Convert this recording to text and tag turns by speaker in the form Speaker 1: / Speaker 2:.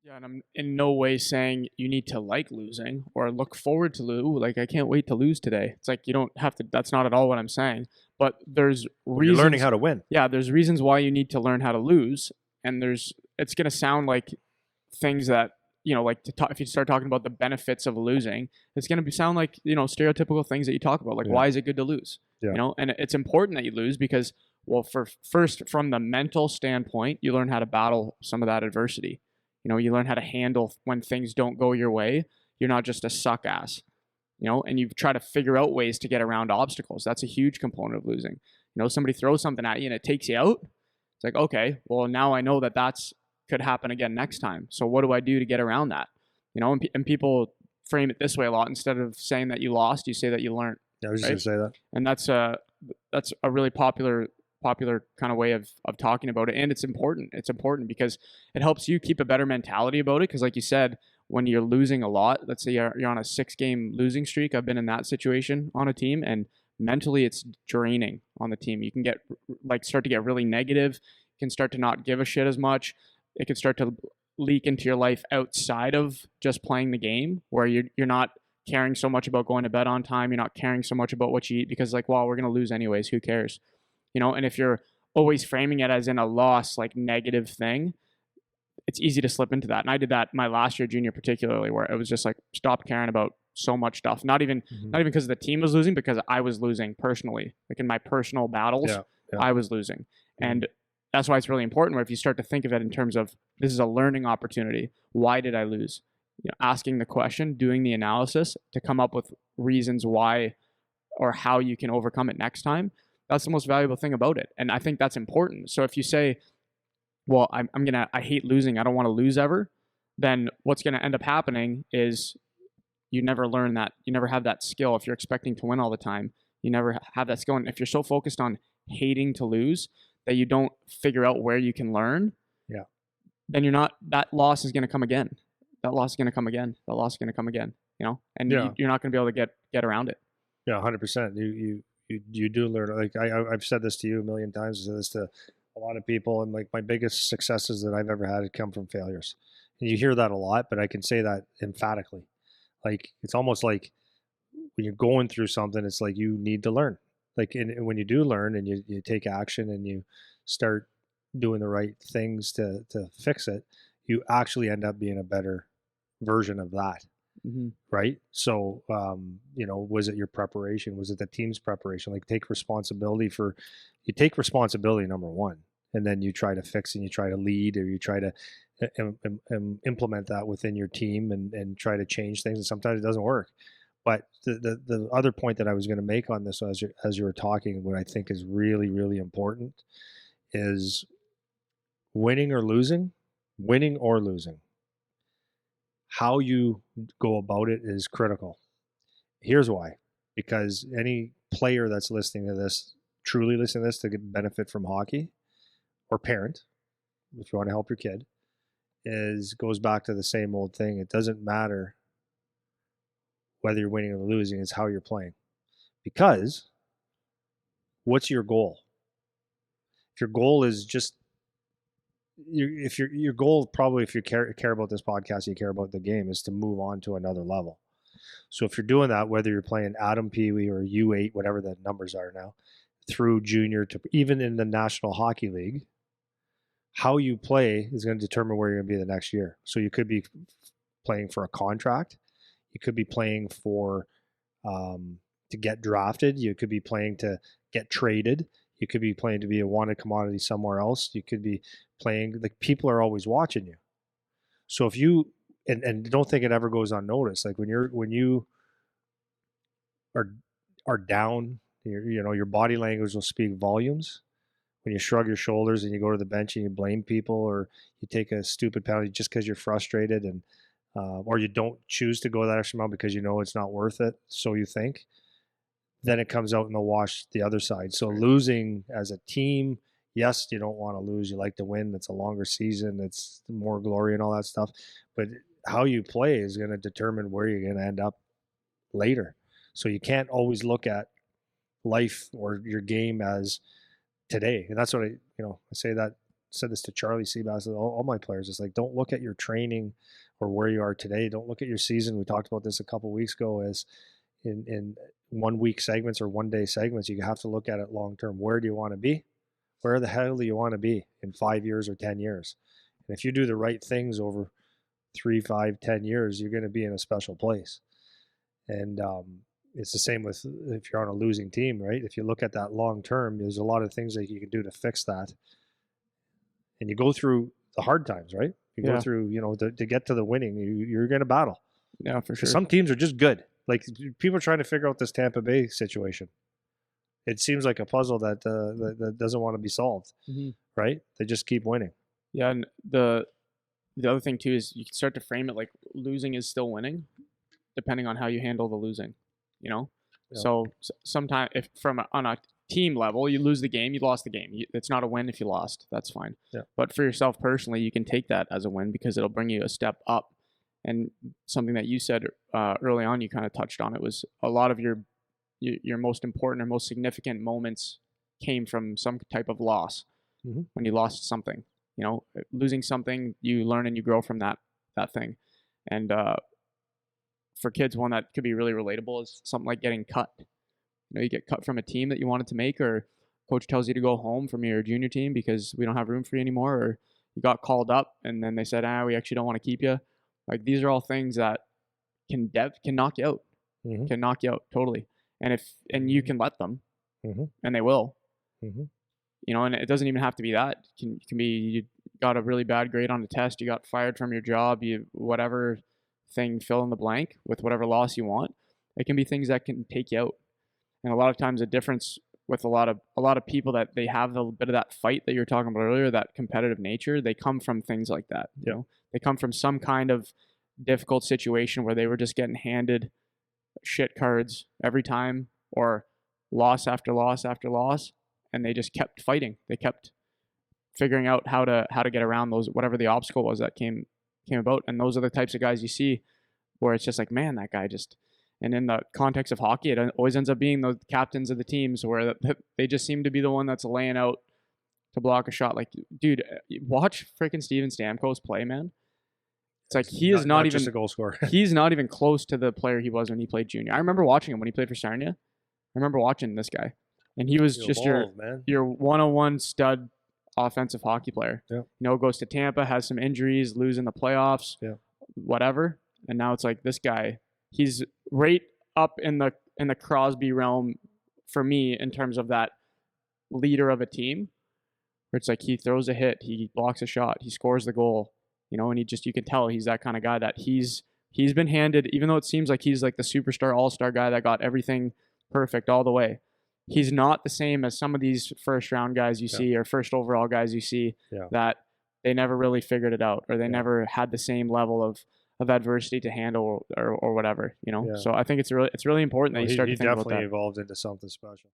Speaker 1: Yeah, and I'm in no way saying you need to like losing or look forward to lose. Like, I can't wait to lose today. It's like you don't have to. That's not at all what I'm saying. But there's
Speaker 2: Well, you're learning
Speaker 1: reasons.
Speaker 2: how to win.
Speaker 1: Yeah, there's reasons why you need to learn how to lose, and it's gonna sound like things that like to talk, if you start talking about the benefits of losing, it's gonna sound like stereotypical things that you talk about. Like,
Speaker 2: Yeah.
Speaker 1: why is it good to lose?
Speaker 2: Yeah.
Speaker 1: And it's important that you lose because, well, for first from the mental standpoint, you learn how to battle some of that adversity. You learn how to handle when things don't go your way. You're not just a suck ass, and you try to figure out ways to get around obstacles. That's a huge component of losing. Somebody throws something at you and it takes you out. It's like, okay, well, now I know that could happen again next time. So what do I do to get around that? And people frame it this way a lot. Instead of saying that you lost, you say that you learned.
Speaker 2: Yeah, I was just
Speaker 1: right?
Speaker 2: going to say that.
Speaker 1: And that's a really popular kind of way of talking about it. And it's important because it helps you keep a better mentality about it. Because like you said, when you're losing a lot, let's say you're on a 6-game losing streak, I've been in that situation on a team, and mentally it's draining on the team. You can start to get really negative. You can start to not give a shit as much. It can start to leak into your life outside of just playing the game, where you're not caring so much about going to bed on time. You're not caring so much about what you eat because, like, well, we're going to lose anyways. Who cares? And if you're always framing it as in a loss, like negative thing, it's easy to slip into that. And I did that my last year, junior particularly, where it was just like, stop caring about so much stuff. Not even because the team was losing, because I was losing personally. Like in my personal battles, I was losing. And that's why it's really important, where if you start to think of it in terms of, this is a learning opportunity. Why did I lose? Asking the question, doing the analysis to come up with reasons why or how you can overcome it next time. That's the most valuable thing about it. And I think that's important. So if you say, well, I hate losing, I don't want to lose ever, then what's going to end up happening is you never learn that. You never have that skill. If you're expecting to win all the time, you never have that skill. And if you're so focused on hating to lose that you don't figure out where you can learn, then that loss is going to come again. That loss is going to come again. That loss is going to come again, and you're not going to be able to get around it.
Speaker 2: Yeah, 100%. You do learn. Like I've said this to you a million times. I've said this to a lot of people, and like my biggest successes that I've ever had have come from failures. And you hear that a lot, but I can say that emphatically. Like it's almost like when you're going through something, it's like you need to learn. Like when you do learn and you take action and you start doing the right things to fix it, you actually end up being a better version of that. Right. So, was it your preparation? Was it the team's preparation? Like you take responsibility, number one, and then you try to fix and you try to lead, or you try to implement that within your team and try to change things. And sometimes it doesn't work. But the other point that I was going to make on this as you were talking, what I think is really, really important is winning or losing. How you go about it is critical. Here's why. Because any player that's truly listening to this to get benefit from hockey, or parent, if you want to help your kid, goes back to the same old thing. It doesn't matter whether you're winning or losing, it's how you're playing. Because what's your goal? If your goal is just your goal, probably if you care about this podcast, you care about the game, is to move on to another level. So if you're doing that, whether you're playing Adam Pee-wee or U8, whatever the numbers are now, through junior to even in the National Hockey League, how you play is going to determine where you're going to be the next year. So you could be playing for a contract. You could be playing for to get drafted. You could be playing to get traded. You could be playing to be a wanted commodity somewhere else. You could be playing, like, people are always watching you. So if you and don't think it ever goes unnoticed. Like when you are down, your body language will speak volumes. When you shrug your shoulders and you go to the bench and you blame people, or you take a stupid penalty just because you're frustrated, and or you don't choose to go that extra mile because you know it's not worth it, so you think, then it comes out in the wash the other side. So losing as a team, yes, you don't want to lose. You like to win. It's a longer season. It's more glory and all that stuff. But how you play is going to determine where you're going to end up later. So you can't always look at life or your game as today. And that's what I say that said this to Charlie Seabass, all my players. It's like, don't look at your training or where you are today. Don't look at your season. We talked about this a couple of weeks ago as in 1 week segments or 1 day segments. You have to look at it long term. Where do you want to be? Where the hell do you want to be in 5 years or 10 years? And if you do the right things over 3, 5, 10 years, you're going to be in a special place. And it's the same with if you're on a losing team, right? If you look at that long term, there's a lot of things that you can do to fix that. And you go through the hard times, right? You go through, to get to the winning, you're going to battle.
Speaker 1: Yeah, for sure.
Speaker 2: Some teams are just good. Like, people are trying to figure out this Tampa Bay situation. It seems like a puzzle that doesn't want to be solved, right? They just keep winning.
Speaker 1: Yeah, and the other thing too is you can start to frame it like losing is still winning, depending on how you handle the losing. Yeah. So sometimes if on a team level, you lose the game, you lost the game. It's not a win if you lost. That's fine.
Speaker 2: Yeah.
Speaker 1: But for yourself personally, you can take that as a win because it'll bring you a step up. And something that you said early on, you kind of touched on it, was a lot of your most important or most significant moments came from some type of loss. When you lost something, losing something, you learn and you grow from that thing. And for kids, one that could be really relatable is something like getting cut. You get cut from a team that you wanted to make, or coach tells you to go home from your junior team because we don't have room for you anymore, or you got called up and then they said, we actually don't want to keep you. Like, these are all things that can knock you out, can knock you out totally. And you can let them, and they will, and it doesn't even have to be that. It can be you got a really bad grade on a test, you got fired from your job, whatever thing, fill in the blank with whatever loss you want. It can be things that can take you out. And a lot of times the difference with a lot of people that they have a bit of that fight that you were talking about earlier, that competitive nature, they come from things like that. They come from some kind of difficult situation where they were just getting handed shit cards every time, or loss after loss after loss, and they just kept fighting. They kept figuring out how to get around those, whatever the obstacle was that came about. And those are the types of guys you see where it's just like, man, that guy just. And in the context of hockey, it always ends up being the captains of the teams where they just seem to be the one that's laying out to block a shot. Like, dude, watch freaking Steven Stamkos play, man. It's like he is not even
Speaker 2: just a goal scorer.
Speaker 1: He's not even close to the player he was when he played junior. I remember watching him when he played for Sarnia. I remember watching this guy, and he was just your 101 stud offensive hockey player.
Speaker 2: Yeah.
Speaker 1: Goes to Tampa, has some injuries, losing the playoffs, whatever, and now it's like this guy. He's right up in the Crosby realm for me in terms of that leader of a team, where it's like he throws a hit, he blocks a shot, he scores the goal, and you can tell he's that kind of guy that he's been handed, even though it seems like he's like the superstar all-star guy that got everything perfect all the way. He's not the same as some of these first round guys you see, or first overall guys you see, that they never really figured it out, or they never had the same level of adversity to handle, or whatever, So I think it's really important that you start to think about that.
Speaker 2: He definitely evolved into something special.